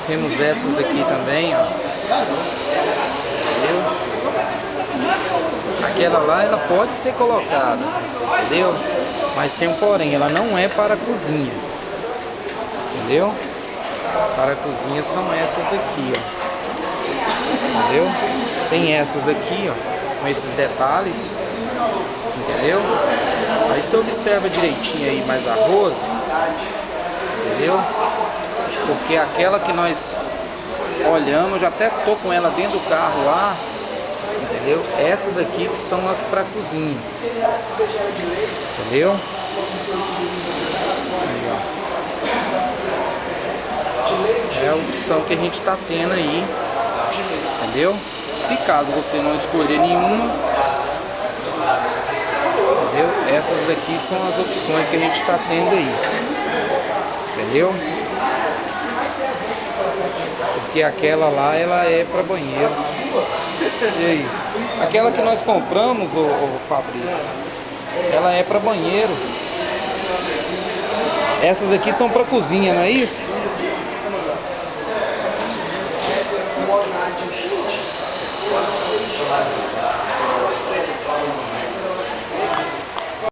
Temos essas aqui também, ó. Entendeu? Aquela lá, ela pode ser colocada, entendeu? Mas tem um porém, ela não é para a cozinha. Entendeu? Para a cozinha são essas aqui, ó. Entendeu? Tem essas aqui, ó, com esses detalhes. Entendeu? Aí você observa direitinho aí mais a Rose. Entendeu? Porque aquela que nós olhamos, eu já até tô com ela dentro do carro lá. Entendeu? Essas aqui que são as para cozinha. Entendeu? Aí, ó. É a opção que a gente está tendo aí. Entendeu? Se caso você não escolher nenhuma, entendeu? Essas daqui são as opções que a gente está tendo aí. Entendeu? Porque aquela lá, ela é para banheiro. E aí? Aquela que nós compramos, o Fabrício, ela é para banheiro. Essas aqui são para cozinha, não é isso?